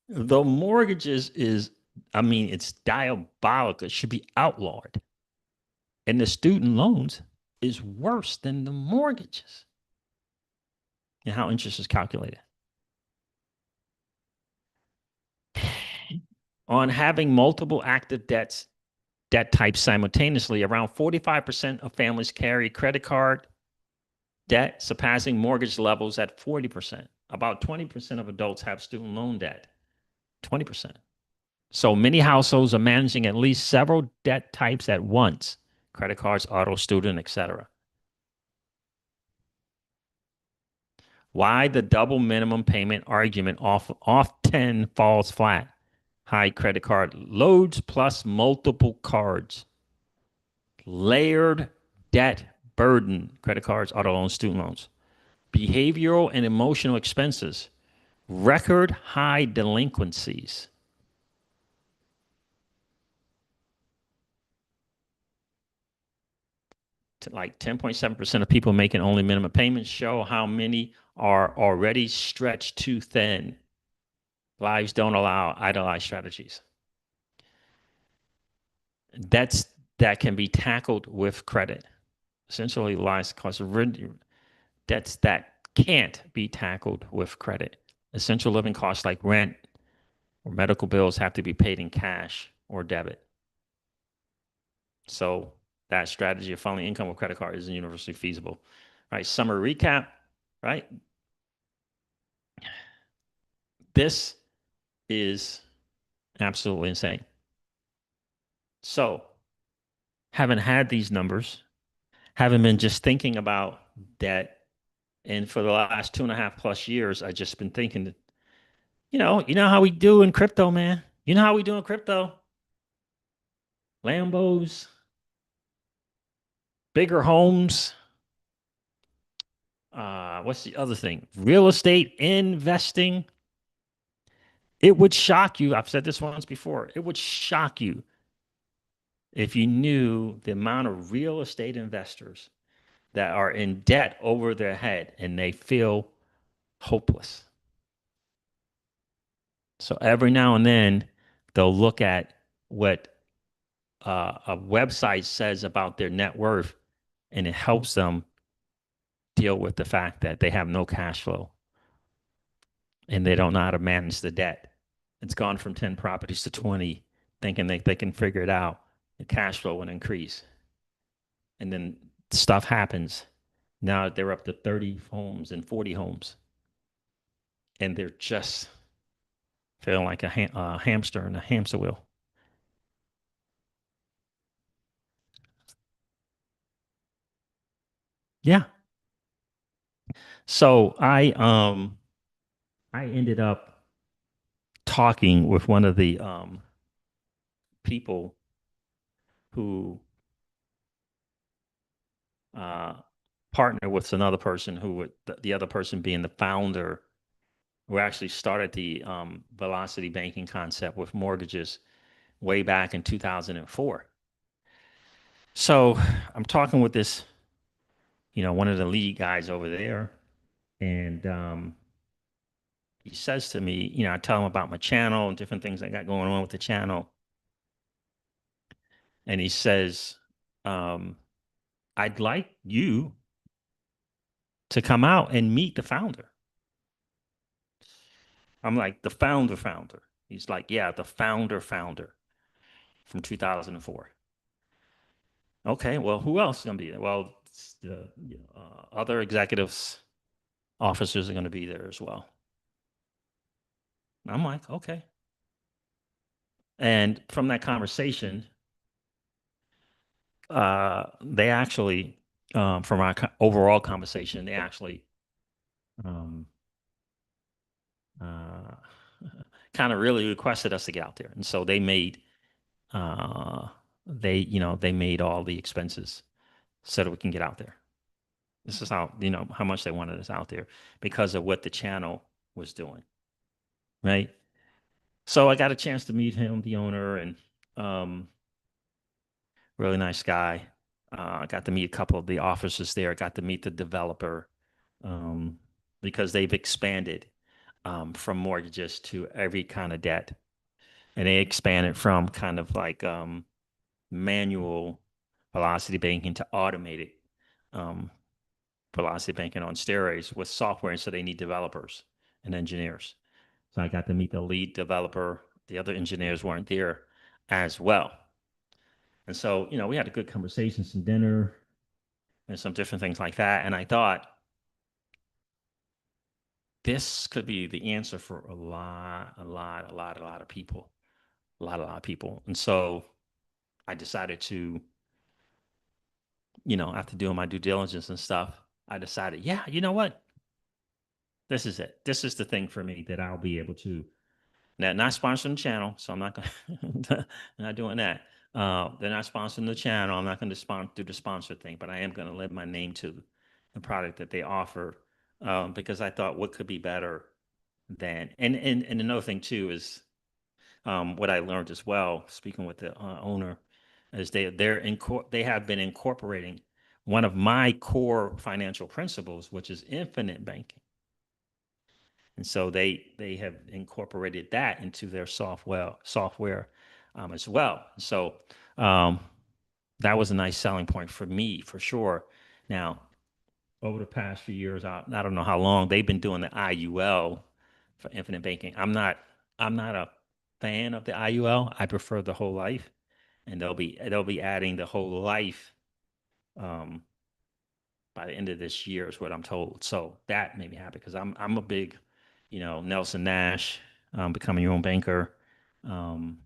The mortgages is, I mean, it's diabolical. It should be outlawed. And the student loans is worse than the mortgages and how interest is calculated. On having multiple active debt types simultaneously, around 45% of families carry credit card debt, surpassing mortgage levels at 40%. About 20% of adults have student loan debt. 20%. So many households are managing at least several debt types at once: credit cards, auto, student, etc. Why the double minimum payment argument often falls flat? High credit card loads plus multiple cards. Layered debt burden: credit cards, auto loans, student loans. Behavioral and emotional expenses: record high delinquencies. Like 10.7% of people making only minimum payments show how many are already stretched too thin. Lives don't allow idolize strategies. That can be tackled with credit. Essentially, lies cost of debts that can't be tackled with credit. Essential living costs like rent or medical bills have to be paid in cash or debit. So that strategy of funneling income with credit card isn't universally feasible. Right. Summary recap. Right. This is absolutely insane. So, having had these numbers, having been just thinking about debt, and for the last 2.5+ years, I just been thinking that, you know how we do in crypto, man. You know how we do in crypto? Lambos, bigger homes. What's the other thing? Real estate investing. It would shock you. I've said this once before. It would shock you if you knew the amount of real estate investors that are in debt over their head and they feel hopeless. So every now and then they'll look at what a website says about their net worth and it helps them deal with the fact that they have no cash flow and they don't know how to manage the debt. It's gone from 10 properties to 20, thinking they can figure it out. The cash flow would increase. And then stuff happens. Now they're up to 30 homes and 40 homes, and they're just feeling like a hamster in a hamster wheel. Yeah. So I ended up talking with one of the people who uh, partnered with another person who would the other person being the founder who actually started the Velocity Banking concept with mortgages way back in 2004. So I'm talking with this, one of the lead guys over there, and he says to me, I tell him about my channel and different things I got going on with the channel, and he says, um, "I'd like you to come out and meet the founder." I'm like, "The founder." He's like, "Yeah, the founder from 2004." Okay, well, who else is going to be there? Well, the other executives, officers are going to be there as well. I'm like, okay. And from that conversation, they actually, from our overall conversation, they actually um, uh, kind of really requested us to get out there, and so uh, they made all the expenses so that we can get out there. This is how much they wanted us out there because of what the channel was doing, right? So I got a chance to meet him, the owner, and um, really nice guy. I got to meet a couple of the officers there. I got to meet the developer um, because they've expanded from mortgages to every kind of debt, and they expanded from kind of like manual velocity banking to automated um, velocity banking on steroids with software, and so they need developers and engineers. So I got to meet the lead developer. The other engineers weren't there as well. And so, we had a good conversation, some dinner, and some different things like that. And I thought this could be the answer for a lot of people, a lot of people. And so I decided to, after doing my due diligence and stuff, I decided, yeah, you know what? This is it. This is the thing for me that I'll be able to. Now, not sponsoring the channel, so I'm not going not doing that. They're not sponsoring the channel. I'm not going to do the sponsor thing, but I am going to lend my name to the product that they offer because I thought what could be better than and another thing too is what I learned as well, speaking with the owner, is they have been incorporating one of my core financial principles, which is infinite banking. And so they have incorporated that into their software as well. So um, that was a nice selling point for me for sure. Now, over the past few years, I don't know how long they've been doing the IUL for infinite banking. I'm not a fan of the IUL. I prefer the whole life, and they'll be adding the whole life um, by the end of this year is what I'm told. So that made me happy because I'm a big, Nelson Nash, becoming your own banker um,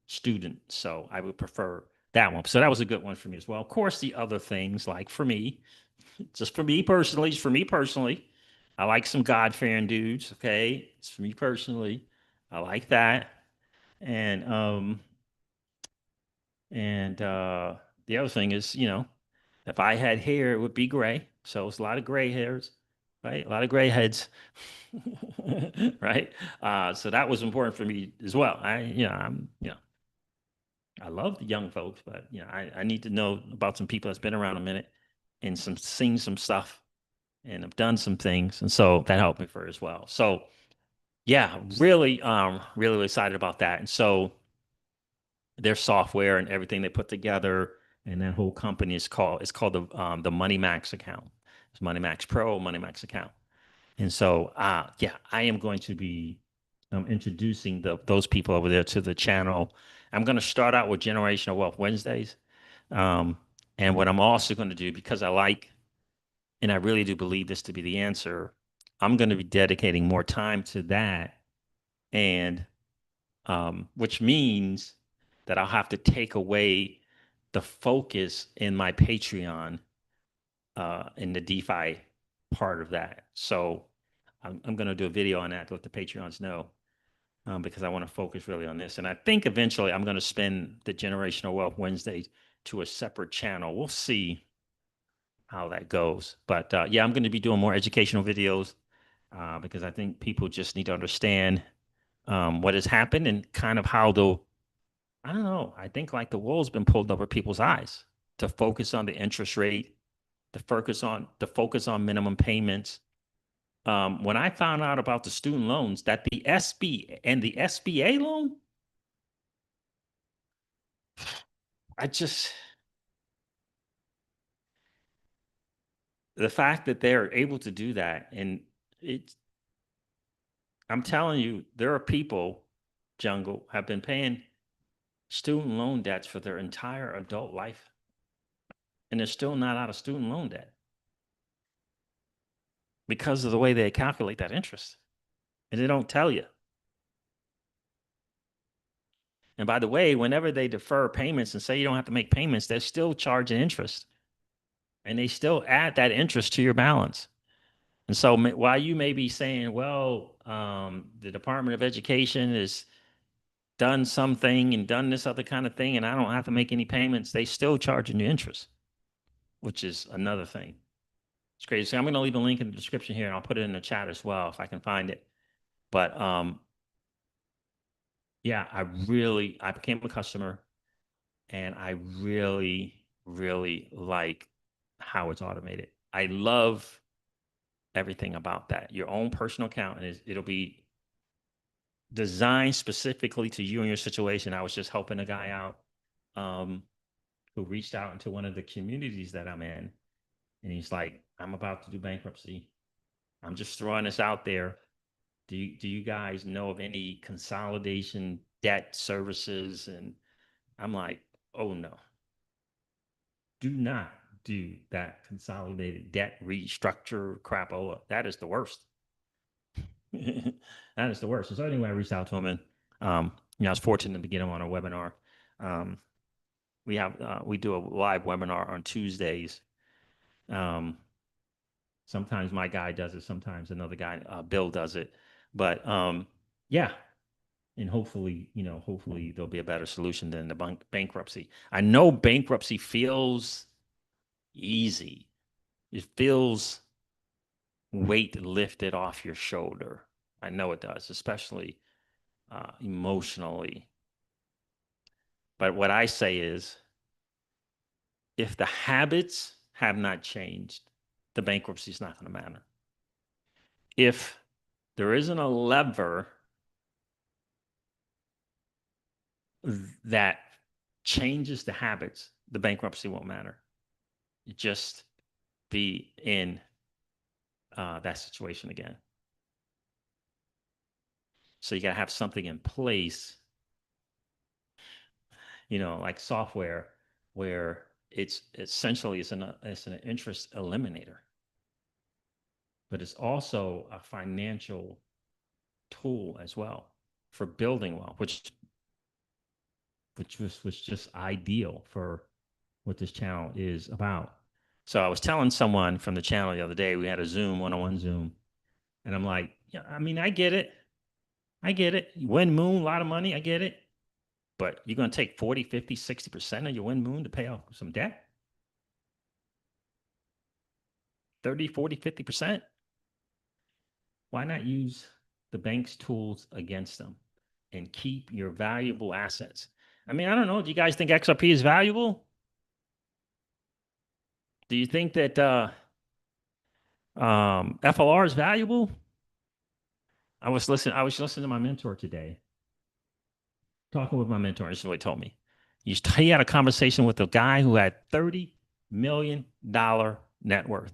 student. So I would prefer that one. So that was a good one for me as well. Of course, the other things like for me, just for me personally, I like some God fearing dudes. Okay, it's for me personally. I like that, and the other thing is, if I had hair, it would be gray. So it's a lot of gray hairs, right? A lot of gray heads, right? So that was important for me as well. I'm. I love the young folks, but I need to know about some people that's been around a minute and some seen some stuff and have done some things. And so that helped me for as well. So yeah, really, really excited about that. And so their software and everything they put together and that whole company it's called the Money Max account. It's Money Max Pro, Money Max account. And so yeah, I am going to be introducing those people over there to the channel. I'm going to start out with Generational Wealth Wednesdays. Um, and what I'm also going to do, because I like and I really do believe this to be the answer, I'm going to be dedicating more time to that, and which means that I'll have to take away the focus in my Patreon in the DeFi part of that. So I'm going to do a video on that to let the Patreons know, because I want to focus really on this. And I think eventually I'm going to spin the Generational Wealth Wednesdays to a separate channel. We'll see how that goes. But yeah, I'm going to be doing more educational videos because I think people just need to understand what has happened and kind of how I don't know, I think like the wool's been pulled over people's eyes to focus on the interest rate, to focus on minimum payments. When I found out about the student loans, that the SBA loan, I just the fact that they're able to do that, and it's I'm telling you, there are people, Jungle, have been paying student loan debts for their entire adult life, and they're still not out of student loan debt because of the way they calculate that interest. And they don't tell you. And by the way, whenever they defer payments and say you don't have to make payments, they're still charging interest. And they still add that interest to your balance. And so while you may be saying, well, the Department of Education has done something and done this other kind of thing, and I don't have to make any payments, they still charging you interest, which is another thing. It's crazy. So I'm going to leave a link in the description here, and I'll put it in the chat as well if I can find it. But yeah, I became a customer, and I really, really like how it's automated. I love everything about that. Your own personal account, and it'll be designed specifically to you and your situation. I was just helping a guy out um, who reached out into one of the communities that I'm in, and he's like, "I'm about to do bankruptcy. I'm just throwing this out there. Do you guys know of any consolidation debt services?" And I'm like, "Oh no, do not do that consolidated debt restructure crapola. That is the worst. That is the worst." And so anyway, I reached out to him, and I was fortunate to get him on a webinar. Um, we do a live webinar on Tuesdays. Um, Sometimes my guy does it, sometimes another guy, Bill, does it. But yeah, and hopefully there'll be a better solution than the bankruptcy. I know bankruptcy feels easy. It feels weight lifted off your shoulder. I know it does, especially emotionally. But what I say is, if the habits have not changed, the bankruptcy is not going to matter. If there isn't a lever that changes the habits, the bankruptcy won't matter. You just be in that situation again. So you got to have something in place, like software, where it's essentially it's an interest eliminator, but it's also a financial tool as well for building wealth, which was just ideal for what this channel is about. So I was telling someone from the channel the other day, we had a Zoom, one-on-one Zoom, and I'm like, yeah, I mean, I get it. I get it. You win moon, a lot of money. I get it. But you're going to take 40, 50, 60% of your win moon to pay off some debt? 30, 40, 50%? Why not use the bank's tools against them and keep your valuable assets? I mean, I don't know. Do you guys think XRP is valuable? Do you think that FLR is valuable? I was listening to my mentor today, talking with my mentor. This is what he told me. He had a conversation with a guy who had $30 million net worth.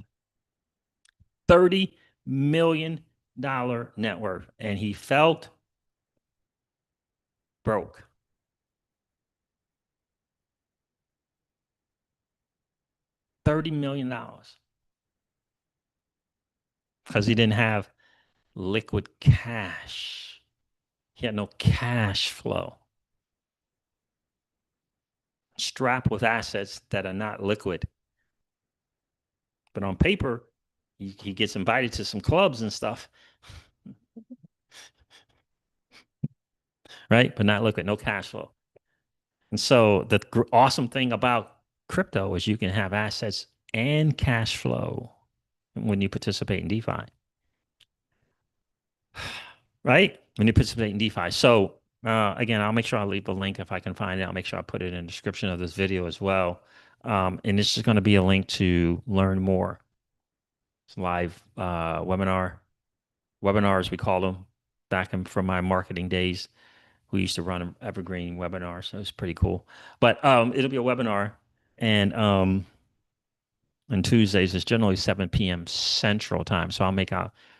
$30 million net worth. And he felt broke. $30 million because he didn't have liquid cash. He had no cash flow. Strapped with assets that are not liquid. But on paper, he gets invited to some clubs and stuff, right? But not liquid, no cash flow. And so the awesome thing about crypto is you can have assets and cash flow when you participate in DeFi, right? When you participate in DeFi. So again, I'll make sure I leave a link if I can find it. I'll make sure I put it in the description of this video as well. And this is going to be a link to learn more. It's live webinars, we call them, from my marketing days. We used to run evergreen webinars, so it's pretty cool. But it'll be a webinar, and on Tuesdays it's generally 7 p.m. Central Time. So I'll make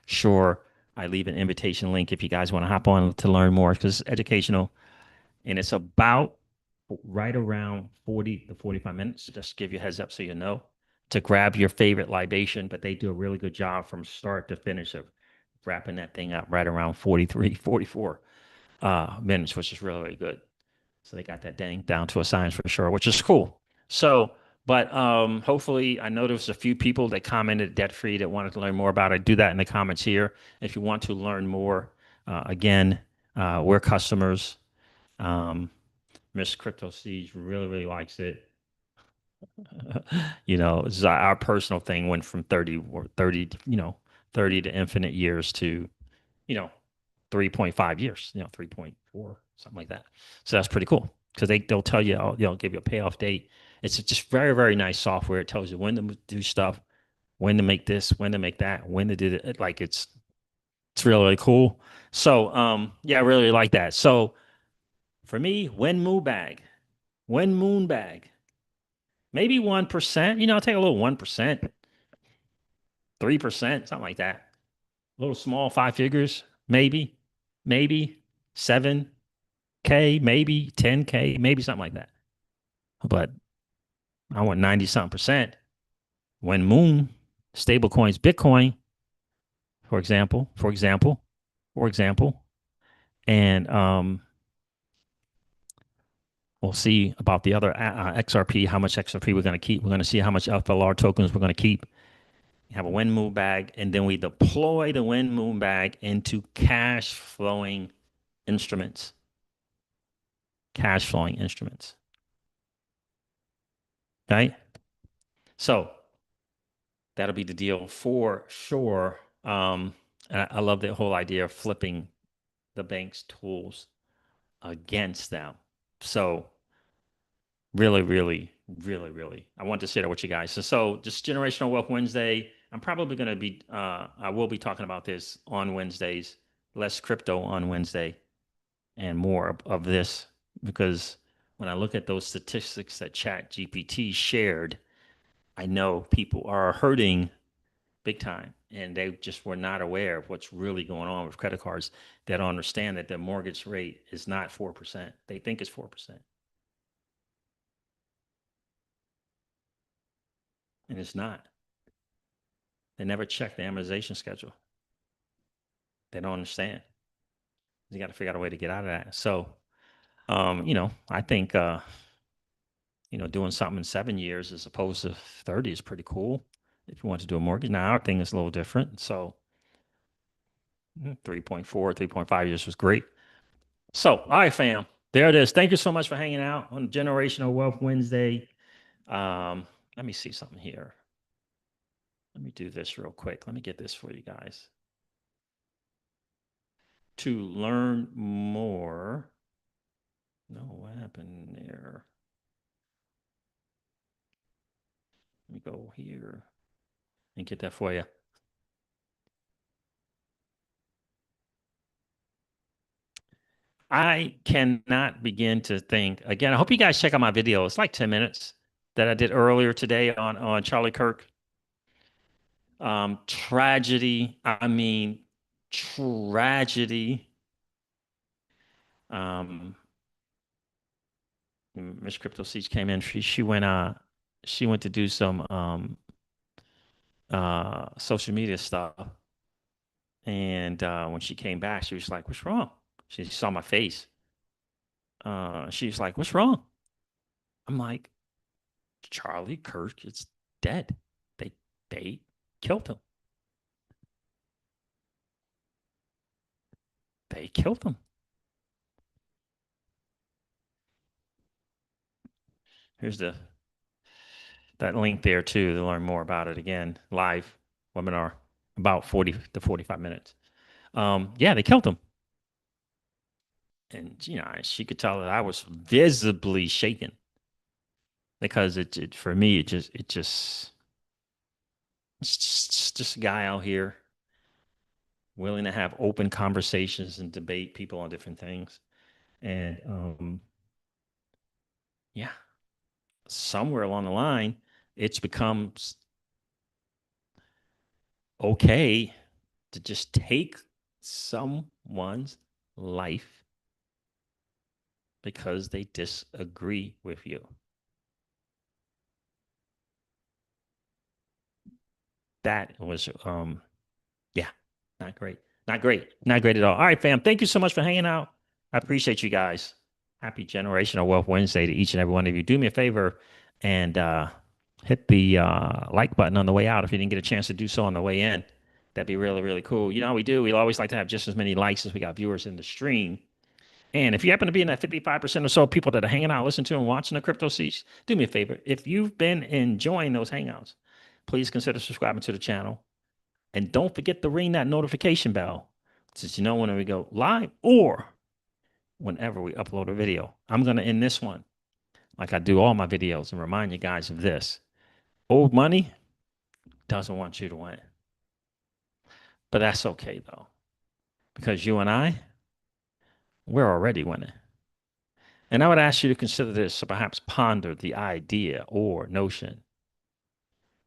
sure I leave an invitation link if you guys want to hop on to learn more, because it's educational, and it's about right around 40 to 45 minutes. Just to give you a heads up so you know to grab your favorite libation, but they do a really good job from start to finish of wrapping that thing up right around 43, 44 minutes, which is really, really good. So they got that dang down to a science for sure, which is cool. So, but hopefully, I know there's a few people that commented debt free that wanted to learn more about it. Do that in the comments here. If you want to learn more, again, we're customers. Um, Miss Crypto Siege really, really likes it. Our personal thing went from 30 to infinite years to, you know, 3.5 years, 3.4, something like that. So that's pretty cool because they'll tell you, give you a payoff date. It's just very, very nice software. It tells you when to do stuff, when to make this, when to make that, when to do it. Like it's really, really cool. So yeah, I really like that. So for me, when moon bag, maybe 1%, I'll take a little 1%, 3%, something like that. A little small, five figures, maybe 7K, maybe 10K, maybe something like that. But I want 90 something percent. When Moon, stable coins, Bitcoin, for example, and we'll see about the other XRP, how much XRP we're going to keep. We're going to see how much FLR tokens we're going to keep. Have a wind moon bag, and then we deploy the wind moon bag into cash flowing instruments. Cash flowing instruments. Right? So that'll be the deal for sure. I love the whole idea of flipping the bank's tools against them. So really, really, really, really, I want to share that with you guys. So just Generational Wealth Wednesday. I'm probably going to be, I will be talking about this on Wednesdays, less crypto on Wednesday, and more of this, because when I look at those statistics that Chat GPT shared, I know people are hurting big time, and they just were not aware of what's really going on with credit cards. They don't understand that the mortgage rate is not 4%. They think it's 4%, and it's not. They never check the amortization schedule. They don't understand. You got to figure out a way to get out of that. So, I think, doing something in 7 years as opposed to 30 is pretty cool if you want to do a mortgage. Now, our thing is a little different. So, 3.4, 3.5 years was great. So, all right, fam. There it is. Thank you so much for hanging out on Generational Wealth Wednesday. Let me see something here. Let me do this real quick. Let me get this for you guys. To learn more. No, what happened? happened there? Let me go here and get that for you. I cannot begin to think. Again, I hope you guys check out my video. It's like 10 minutes that I did earlier today on Charlie Kirk. Tragedy. I mean, tragedy. Um, Miss Crypto Siege came in. She went to do some social media stuff. And when she came back, she was like, "What's wrong?" She saw my face. She was like, "What's wrong?" I'm like, "Charlie Kirk is dead. They they killed him. They killed him." Here's the that link there too to learn more about it. Again, live webinar, about 40 to 45 minutes. Yeah, they killed him. And she could tell that I was visibly shaken because it for me it's just a guy out here willing to have open conversations and debate people on different things. And yeah, somewhere along the line, it's become okay to just take someone's life because they disagree with you. That was yeah, not great. Not great. Not great at all. All right, fam. Thank you so much for hanging out. I appreciate you guys. Happy Generational Wealth Wednesday to each and every one of you. Do me a favor and hit the like button on the way out if you didn't get a chance to do so on the way in. That'd be really, really cool. You know how we do? We always like to have just as many likes as we got viewers in the stream. And if you happen to be in that 55% or so people that are hanging out, listening to and watching the Crypto Seats, do me a favor. If you've been enjoying those hangouts, please consider subscribing to the channel. And don't forget to ring that notification bell so you know when we go live or whenever we upload a video. I'm going to end this one like I do all my videos and remind you guys of this. Old money doesn't want you to win. But that's okay, though, because you and we're already winning. And I would ask you to consider this or perhaps ponder the idea or notion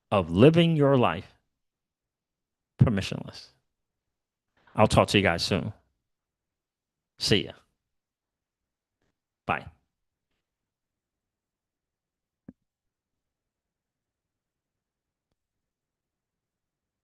of living your life permissionless. I'll talk to you guys soon. See ya. Bye.